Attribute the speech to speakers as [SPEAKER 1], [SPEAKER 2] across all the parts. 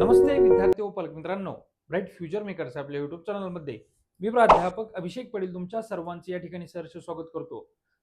[SPEAKER 1] नमस्ते विद्यार्थी व पालक मित्रांनो, ब्राईट फ्युचर मेकर्स आपल्या युट्यूब चॅनलमध्ये मी प्राध्यापक अभिषेक पटेल तुमच्या सर्वांचे या ठिकाणी सहर्ष स्वागत करतो.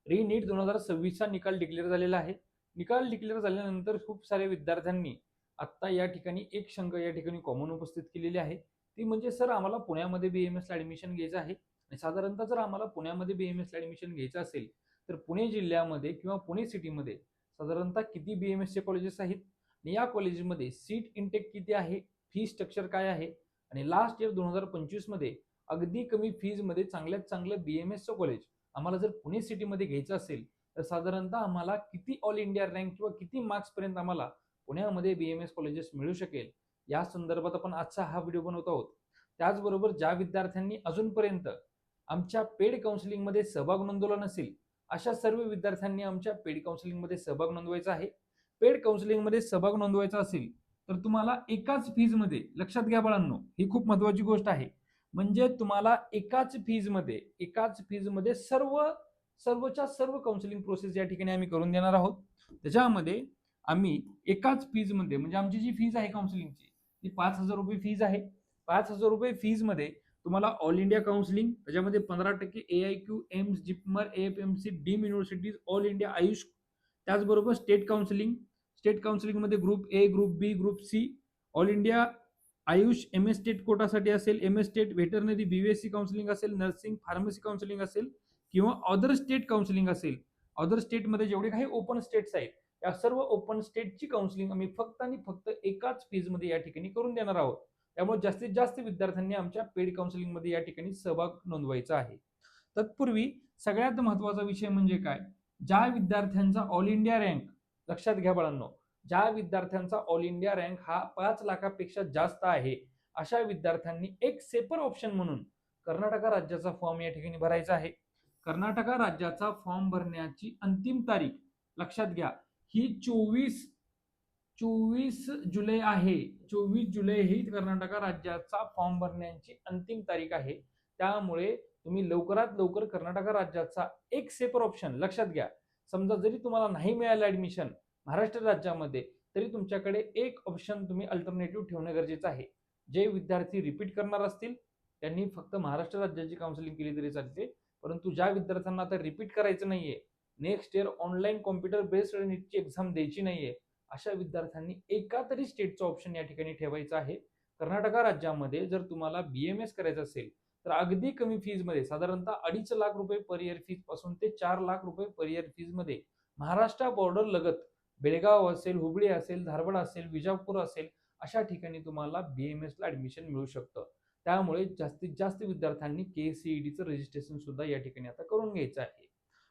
[SPEAKER 1] री नीट 2026 चा निकाल डिक्लेअर झालेला आहे. निकाल डिक्लेअर झाल्यानंतर खूप सारे विद्यार्थ्यांनी आता या ठिकाणी एक शंका या ठिकाणी कॉमन उपस्थित केलेली आहे. ती म्हणजे सर आम्हाला पुण्यामध्ये बीएमएस ला ऍडमिशन घ्यायचं आहे आणि साधारणतः जर आम्हाला पुण्यामध्ये बीएमएस ला ऍडमिशन घ्यायचं असेल तर पुणे जिल्ह्यामध्ये किंवा पुणे सिटीमध्ये साधारणतः किती बीएमएस चे कॉलेजेस आहेत आणि या कॉलेजमध्ये सीट इनटेक किती आहे, फी स्ट्रक्चर काय आहे आणि लास्ट इयर 2025 मध्ये अगदी कमी फीज मध्ये चांगल्यात चांगलं बीएमएसचं कॉलेज आम्हाला जर पुणे सिटीमध्ये घ्यायचं असेल तर साधारणतः आम्हाला किती ऑल इंडिया रँक किंवा किती मार्क्स पर्यंत आम्हाला पुण्यामध्ये बीएमएस कॉलेजेस मिळू शकेल या संदर्भात आपण आजचा हा व्हिडिओ बनवत आहोत. त्याचबरोबर ज्या विद्यार्थ्यांनी अजूनपर्यंत आमच्या पेड काउन्सिलिंग मध्ये सहभाग नोंदवला नसेल अशा सर्व विद्यार्थ्यांनी आमच्या पेड काउन्सिलिंग मध्ये सहभाग नोंदवायचा आहे. पेड काउन्सिलिंग मध्ये सहभाग नोंदवायचा असेल तर तुम्हाला एकाच फीज मध्ये, लक्षात घ्या बाळांनो, ही खूप महत्वाची गोष्ट आहे, म्हणजे तुम्हाला एकाच फीज मध्ये सर्वच्या सर्व काउन्सिलिंग प्रोसेस या ठिकाणी आम्ही करून देणार आहोत. त्याच्यामध्ये आम्ही एकाच फीज मध्ये, म्हणजे आमची जी फीज आहे काउन्सिलिंगची ती 5,000 रुपये फीज आहे. 5,000 रुपये फीज मध्ये तुम्हाला ऑल इंडिया काउन्सिलिंग, त्याच्यामध्ये 15% AIQ, AIIMS, JIPMER, AFMC, deemed universities, all India AYUSH, त्याचबरोबर स्टेट काउन्सिलिंग मध्ये group A, group B, group C, all India AYUSH MS state कोटासाठी असेल, MS state veterinary BVSC counselling असेल, नर्सिंग फार्मसी काउन्सिलिंग असेल किंवा अदर स्टेट काउन्सिलिंग असेल. Other स्टेटमध्ये जेवढे काही ओपन स्टेट्स आहेत या सर्व ओपन स्टेटची काउन्सिलिंग आम्ही फक्त आणि फक्त एकाच फीज मध्ये या ठिकाणी करून देणार आहोत. त्यामुळे जास्तीत जास्त विद्यार्थ्यांनी आमच्या पेड काउन्सिलिंग मध्ये या ठिकाणी सहभाग नोंदवायचा आहे. तत्पूर्वी सगळ्यात महत्वाचा विषय म्हणजे काय, ज्या विद्यार्थ्यांचा ऑल इंडिया रँक, लक्षात घ्या बाळांनो, ज्या विद्यार्थ्यांचा ऑल इंडिया रँक हा 5 लाखापेक्षा जास्त आहे अशा विद्यार्थ्यांनी एक सेपर ऑप्शन म्हणून कर्नाटक राज्याचा फॉर्म या ठिकाणी भरायचा आहे. कर्नाटक राज्याचा फॉर्म भरण्याची अंतिम तारीख, लक्षात घ्या, ही 24 जुलै आहे. 24 जुलै ही कर्नाटक राज्याचा फॉर्म भरण्याची अंतिम तारीख आहे. त्यामुळे तुम्ही लवकरात लवकर कर्नाटक राज्याचा एक सेपर ऑप्शन, लक्षात घ्या, समजा जरी तुम्हाला नाही मिळालं ऍडमिशन महाराष्ट्र राज्यामध्ये तरी तुमच्याकडे एक ऑप्शन तुम्ही अल्टरनेटिव्ह ठेवणं गरजेचं आहे. जे विद्यार्थी रिपीट करणार असतील त्यांनी फक्त महाराष्ट्र राज्याची काउन्सिलिंग केली तरी चालते, परंतु ज्या विद्यार्थ्यांना आता रिपीट करायचं नाहीये, next year online computer based नीटची एक्झाम द्यायची नाहीये, अशा विद्यार्थ्यांनी एका तरी स्टेटचा ऑप्शन या ठिकाणी ठेवायचा आहे. कर्नाटक राज्यामध्ये जर तुम्हाला BMS करायचं असेल तर अगदी कमी फीज मध्ये, साधारणतः 2.5 लाख रुपये पर इयर फीज पासून ते 4 लाख रुपये पर इयर फीज मध्ये महाराष्ट्र बॉर्डर लगत बेळगाव असेल, हुबळी असेल, धारवाड असेल, विजापूर असेल अशा ठिकाणी तुम्हाला BMS ला ऍडमिशन मिळू शकतं. त्यामुळे जास्तीत जास्त विद्यार्थ्यांनी KCET रजिस्ट्रेशन सुद्धा या ठिकाणी आता करून घ्यायचं आहे.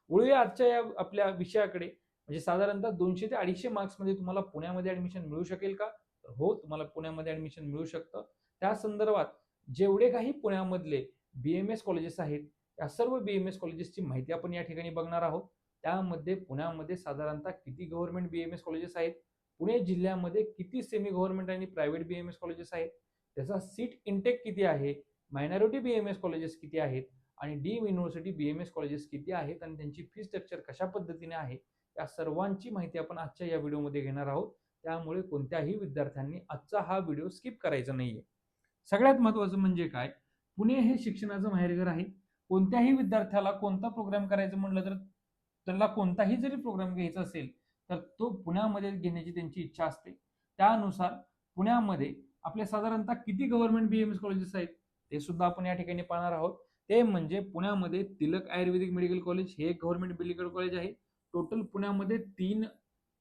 [SPEAKER 1] वळूया आजच्या या आपल्या विषयाकडे, म्हणजे साधारणतः 200 ते 250 मार्क्स मध्ये तुम्हाला पुण्यामध्ये ऍडमिशन मिळू शकेल का? तर हो, तुम्हाला पुण्यामध्ये ऍडमिशन मिळू शकतं. त्या संदर्भात जेवढे काही पुण्यामधले BMS कॉलेजेस आहेत त्या सर्व BMS कॉलेजेसची माहिती आपण या ठिकाणी बघणार आहोत. त्यामध्ये पुण्यामध्ये साधारणतः किती गव्हर्नमेंट BMS कॉलेजेस आहेत, पुणे जिल्ह्यामध्ये किती सेमी गव्हर्नमेंट आणि प्रायव्हेट BMS कॉलेजेस आहेत, त्याचा सीट इनटेक किती आहे, मायनॉरिटी BMS कॉलेजेस किती आहेत आणि डीम युनिव्हर्सिटी BMS कॉलेजेस किती आहेत आणि त्यांची फी स्ट्रक्चर कशा पद्धतीने आहे, या सर्वांची माहिती आपण आजच्या या व्हिडिओमध्ये घेणार आहोत. त्यामुळे कोणत्याही विद्यार्थ्यांनी आजचा हा व्हिडिओ स्किप करायचा नाहीये. सगळ्यात महत्वाचं म्हणजे काय, पुणे हे शिक्षणाचं माहेरघर आहे. कोणत्याही विद्यार्थ्याला कोणता प्रोग्राम करायचं म्हटलं तर त्याला कोणताही जरी प्रोग्राम घ्यायचा असेल तर तो पुण्यामध्ये घेण्याची त्यांची इच्छा असते. त्यानुसार पुण्यामध्ये आपल्या साधारणतः किती गव्हर्नमेंट BMS कॉलेजेस आहेत ते सुद्धा आपण या ठिकाणी पाहणार आहोत. ते म्हणजे पुण्यामध्ये तिलक आयुर्वेदिक मेडिकल कॉलेज हे एक गव्हर्नमेंट मेडिकल कॉलेज आहे. टोटल पुण्यामध्ये 3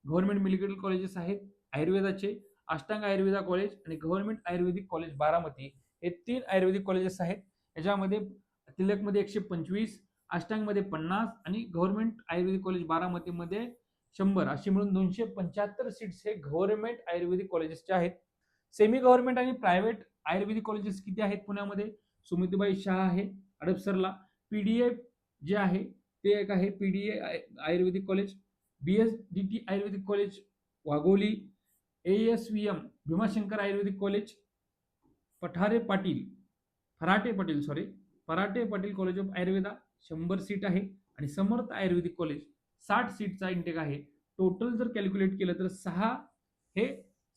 [SPEAKER 1] गव्हर्नमेंट मेडिकल कॉलेजेस आहेत आयुर्वेदाचे, अष्टांग आयुर्वेदा कॉलेज आणि गव्हर्नमेंट आयुर्वेदिक कॉलेज बारामती, हे 3 आयुर्वेदिक कॉलेजेस आहेत. याच्यामध्ये तिलकमध्ये 125, अष्टांगमध्ये 50 आणि गव्हर्नमेंट आयुर्वेदिक कॉलेज बारामतीमध्ये 100, अशी मिळून 275 सीट्स हे गव्हर्नमेंट आयुर्वेदिक कॉलेजेसचे आहेत. सेमी गव्हर्नमेंट आणि प्रायव्हेट आयुर्वेदिक कॉलेजेस किती आहेत पुण्यामध्ये, सुमितीबाई शाह आहे हडपसरला, PDA जे आहे ते एक आहे, PDA ayurvedic college, BSDT ayurvedic college Wagholi, ASVM Bhimashankar ayurvedic college, Farate Patil college of Ayurveda 100 seat आहे आणि समर्थ आयुर्वेदिक कॉलेज 60 सीटचा इंटेक आहे. टोटल जर कॅल्क्युलेट केलं तर 6 हे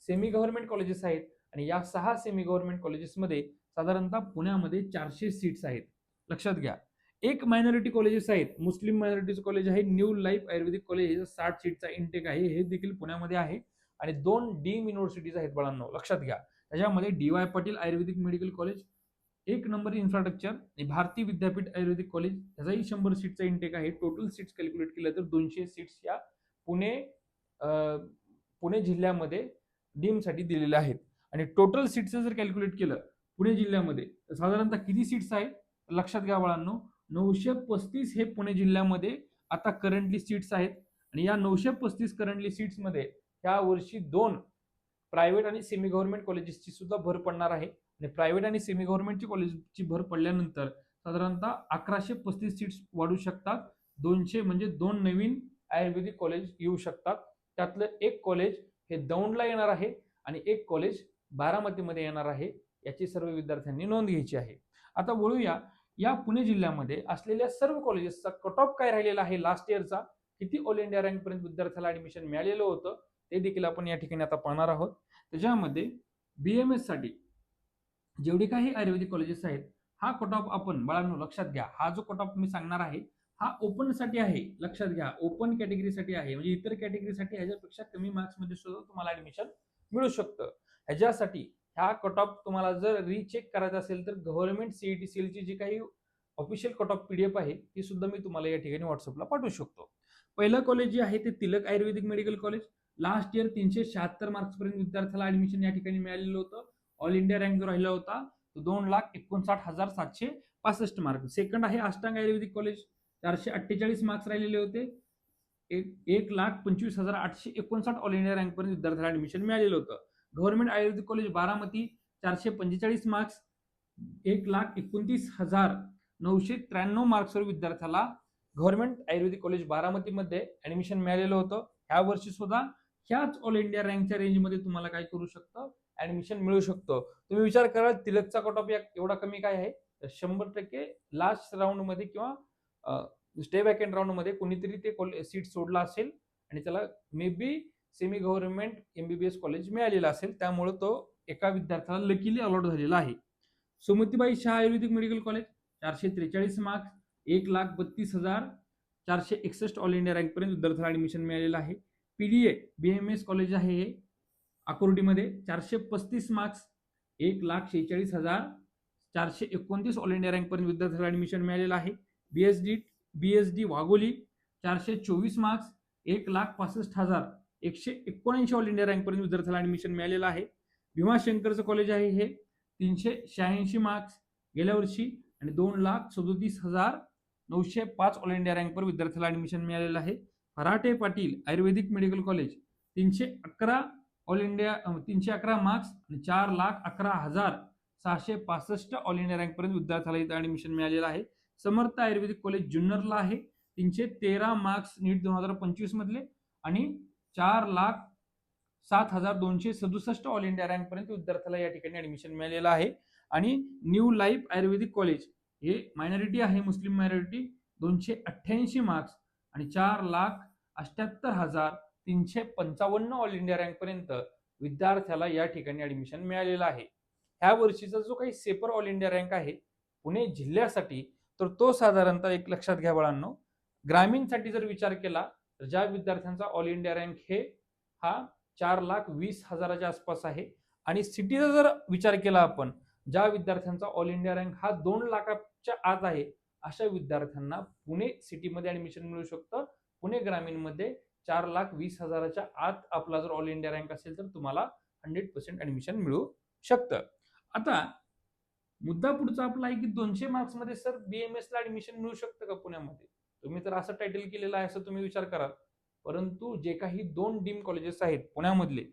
[SPEAKER 1] सेमी गव्हर्नमेंट कॉलेजेस आहेत आणि या 6 सेमी गव्हर्नमेंट कॉलेजेसमध्ये साधारणतः पुण्यामध्ये 400 सीट्स आहेत. लक्षात घ्या. एक मायनॉरिटी कॉलेजेस आहेत. मुस्लिम मायनॉरिटीचं कॉलेज आहे न्यू लाईफ आयुर्वेदिक कॉलेज, हे 60 सीटचा इंटेक आहे, हे देखील पुण्यामध्ये आहे. आणि 2 डीम युनिव्हर्सिटीज आहेत बाळांनो, लक्षात घ्या. त्याच्यामध्ये DY. Patil ayurvedic medical college, एक नंबर इन्फ्रास्ट्रक्चर, आणि भारती विद्यापीठ आयुर्वेदिक कॉलेज, ह्याचाही 100 सीटचा इंटेक आहे. टोटल सीट्स कॅल्क्युलेट केलं तर 200 सीट्स या पुणे जिल्ह्यामध्ये डीमसाठी दिलेल्या आहेत. आणि टोटल सीट्स जर कॅल्क्युलेट केलं पुणे जिल्ह्यामध्ये तर साधारणतः किती सीट्स आहेत लक्षात घ्या बाळांनो, 935 हे पुणे जिल्ह्यामध्ये आता करंटली सीट्स आहेत. आणि या 935 करंटली सीट्स मध्ये या वर्षी 2 प्रायव्हेट आणि सेमी गव्हर्नमेंट कॉलेजेसची सुद्धा भर पडणार आहे. आणि प्रायव्हेट आणि सेमी गव्हर्नमेंटची कॉलेजची भर पडल्यानंतर साधारणतः 1135 सीट्स वाढू शकतात. 200 म्हणजे 2 नवीन आयुर्वेदिक कॉलेज येऊ शकतात. त्यातलं एक कॉलेज हे दौंडला येणार आहे आणि एक कॉलेज बारामतीमध्ये येणार आहे. याची सर्व विद्यार्थ्यांनी नोंद घ्यायची आहे. आता वळूया या पुणे जिल्ह्यामध्ये असलेल्या सर्व कॉलेजेसचा कट ऑफ काय राहिलेला आहे लास्ट इयरचा, किती ऑल इंडिया रँक पर्यंत विद्यार्थ्याला ऍडमिशन मिळालेलं होतं ते देखील आपण या ठिकाणी आता पाहणार आहोत. त्याच्यामध्ये बीएमएस साठी जेवढे काही आयुर्वेदिक कॉलेजेस आहेत हा कट ऑफ आपण बाळांनो लक्षात घ्या. हा जो कट ऑफ मी सांगणार आहे हा ओपन साठी आहे, लक्षात घ्या. ओपन कॅटेगरीसाठी आहे, म्हणजे इतर कॅटेगरीसाठी ह्याच्यापेक्षा कमी मार्क्स मध्ये सुद्धा तुम्हाला ऍडमिशन मिळू शकतं. ह्याच्यासाठी हा कट ऑफ तुम्हाला जर रिचेक करायचा असेल तर गव्हर्नमेंट सीईटी सीलची जी काही ऑफिशियल कट ऑफ पीडीएफ आहे ती सुद्धा मी तुम्हाला या ठिकाणी व्हॉट्सअपला पाठवू शकतो. पहिलं कॉलेज जे आहे ते Tilak ayurvedic medical college. Last year 376 marks पर्यंत विद्यार्थ्याला ऍडमिशन या ठिकाणी मिळालेलं होतं. ऑल इंडिया रँक जो राहिला होता तो 2,59,765 मार्क. सेकंड आहे अष्टांग आयुर्वेदिक कॉलेज, 448 मार्क्स राहिलेले होते. 1,25,859 ऑल इंडिया रँक पर्यंत विद्यार्थ्याला ऍडमिशन मिळालेलं होतं. गव्हर्नमेंट आयुर्वेदिक कॉलेज बारामती 445 मार्क्स, 1,29,993 मार्क्सवर विद्यार्थ्याला गव्हर्नमेंट आयुर्वेदिक कॉलेज बारामतीमध्ये ऍडमिशन मिळालेलं होतं. ह्या वर्षी सुद्धा ह्याच ऑल इंडिया रँकच्या रेंजमध्ये तुम्हाला काय करू शकतं ऍडमिशन मिळू शकतं. तुम्ही विचार करा तिलकचा कट ऑफ एवढा कमी काय आहे, 100% लास्ट राऊंड मध्ये किंवा स्टे वॅकंट राऊंड मध्ये कोणीतरी ते सीट सोडला असेल आणि त्याला may be semi government MBBS college मिळालेलं असेल, त्यामुळे तो एका विद्यार्थ्याला लकीली अलॉट झालेला आहे. Sumatibai Shah ayurvedic medical college 443 marks, 1,32,461 all India rank पर्यंत विद्यार्थ्याला ऍडमिशन मिळालेलं आहे. पीडीए बीएमएस कॉलेज आहे हे अकोर्डीमध्ये 435 मार्क्स, 1,46,429 ऑल इंडिया रँक पर्यंत विद्यार्थ्याला ऍडमिशन मिळालेलं आहे. BSD Wagholi 424 marks, 1,65,179 all India rank पर्यंत विद्यार्थ्याला ऍडमिशन मिळालेलं आहे. भीमाशंकरचं कॉलेज आहे हे 386 मार्क्स गेल्या वर्षी आणि 2,37,905 ऑल इंडिया रँक पर विद्यार्थ्याला ऍडमिशन मिळालेलं आहे. Farate Patil ayurvedic medical college 311 all India 311 marks आणि 4,11,665 ऑल इंडिया रँक पर्यंत विद्यार्थ्याला इथं ऍडमिशन मिळालेलं आहे. समर्थ आयुर्वेदिक कॉलेज जुन्नरला आहे 313 मार्क्स नीट 2025 मधले आणि 4,07,267 ऑल इंडिया रँक पर्यंत विद्यार्थ्याला या ठिकाणी ऍडमिशन मिळालेलं आहे. आणि न्यू लाईफ आयुर्वेदिक कॉलेज हे मायनॉरिटी आहे, मुस्लिम मायनॉरिटी, 288 मार्क्स आणि 4,78,355 ऑल इंडिया रँक पर्यंत विद्यार्थ्याला या ठिकाणी ऍडमिशन मिळालेलं आहे. ह्या वर्षीचा जो काही सेपर ऑल इंडिया रँक आहे पुणे जिल्ह्यासाठी तर तो साधारणतः एक लक्षात घ्या बाळांनो, ग्रामीणसाठी जर विचार केला तर ज्या विद्यार्थ्यांचा ऑल इंडिया रँक हा 4,20,000च्या आसपास आहे. आणि सिटीचा जर विचार केला आपण, ज्या विद्यार्थ्यांचा ऑल इंडिया रँक हा 2 लाखाच्या आत आहे अशा विद्यार्थ्यांना पुणे सिटीमध्ये ऍडमिशन मिळू शकतं. पुणे ग्रामीणमध्ये 4,20,000च्या आत आपला जर ऑल इंडिया रँक असेल तर तुम्हाला 100% ऍडमिशन मिळू शकतं. आता मुद्दा पुढचा आपला आहे की 200 मार्क्स मध्ये सर बीएमएस ला ऍडमिशन मिळू शकतं का पुण्यामध्ये? तुम्ही तर असं टायटल केलेलं आहे असं तुम्ही विचार कराल. परंतु जे काही 2 डीम कॉलेजेस आहेत पुण्यामधले,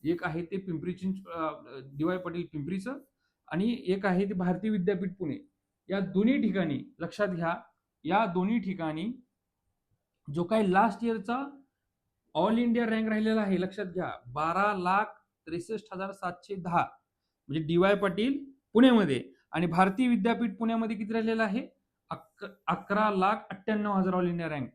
[SPEAKER 1] एक आहे ते पिंपरी डी.वाय. पाटील पिंपरीचं आणि एक आहे ते भारती विद्यापीठ पुणे, या दोन्ही ठिकाणी लक्षात घ्या, या दोन्ही ठिकाणी जो काही लास्ट इयरचा ऑल इंडिया रँक राहिलेला आहे लक्षात घ्या 12,63,710 म्हणजे डी.वाय. पाटील पुण्यामध्ये आणि भारती विद्यापीठ पुण्यामध्ये किती राहिलेला आहे 11,98,000 ऑल इंडिया रँक.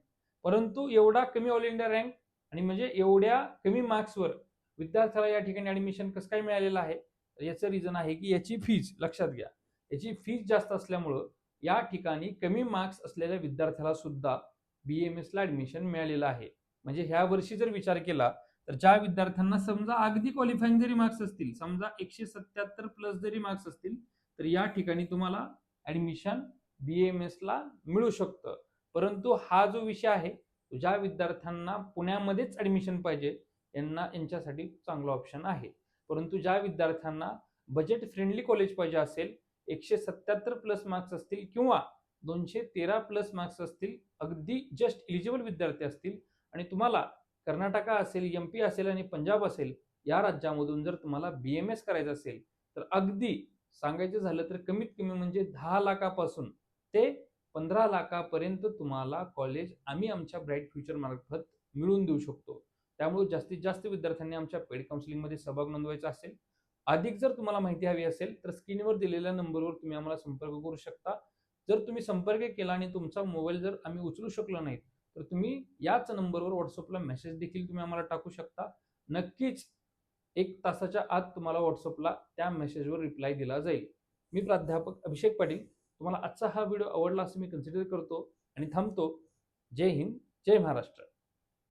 [SPEAKER 1] परंतु एवढा कमी ऑल इंडिया रँक आणि म्हणजे एवढ्या कमी मार्क्सवर विद्यार्थ्याला या ठिकाणी ऍडमिशन कसं काय मिळालेलं आहे तर याचं रिझन आहे की याची फीज लक्षात घ्या, याची फीज जास्त असल्यामुळं या ठिकाणी कमी मार्क्स असलेल्या विद्यार्थ्याला सुद्धा BAMS ला ऍडमिशन मिळालेलं आहे. म्हणजे ह्या वर्षी जर विचार केला तर ज्या विद्यार्थ्यांना समजा अगदी क्वालिफाईंग जरी मार्क्स असतील, समजा 177 प्लस जरी मार्क्स असतील, तर या ठिकाणी तुम्हाला ऍडमिशन BAMS ला मिळू शकतं. परंतु हा जो विषय आहे, ज्या विद्यार्थ्यांना पुण्यामध्येच ऍडमिशन पाहिजे यांच्यासाठी चांगला ऑप्शन आहे. परंतु ज्या विद्यार्थ्यांना बजेट फ्रेंडली कॉलेज पाहिजे असेल, 177 प्लस मार्क्स असतील किंवा 213 प्लस मार्क्स असतील, अगदी जस्ट एलिजिबल विद्यार्थी असतील आणि तुम्हाला कर्नाटक असेल, MP असेल आणि पंजाब असेल, या राज्यामधून जर तुम्हाला BAMS करायचं असेल, तर अगदी सांगायचं झालं तर कमीत कमी म्हणजे 10 लाखापासून ते 15 लाखापर्यंत तुम्हाला कॉलेज आम्ही आमच्या ब्राईट फ्युचर मार्फत मिळवून देऊ शकतो. त्यामुळे जास्तीत जास्त विद्यार्थ्यांनी आमच्या पेड काउन्सिलिंगमध्ये सहभाग नोंदवायचा असेल. अधिक जर तुम्हाला माहिती हवी असेल तर स्क्रीनवर दिलेल्या नंबरवर तुम्ही आम्हाला संपर्क करू शकता. जर तुम्ही संपर्क केला आणि तुमचा मोबाईल जर आम्ही उचलू शकलो नाही, तर तुम्ही याच नंबरवर व्हॉट्सअपला मेसेज देखील तुम्ही आम्हाला टाकू शकता. नक्कीच 1 तासाच्या आत तुम्हाला व्हॉट्सअपला त्या मेसेजवर रिप्लाय दिला जाईल. मी प्राध्यापक अभिषेक पाटील. तुम्हाला आजचा हा व्हिडिओ आवडला असं मी कन्सिडर करतो आणि थांबतो. जय हिंद, जय महाराष्ट्र.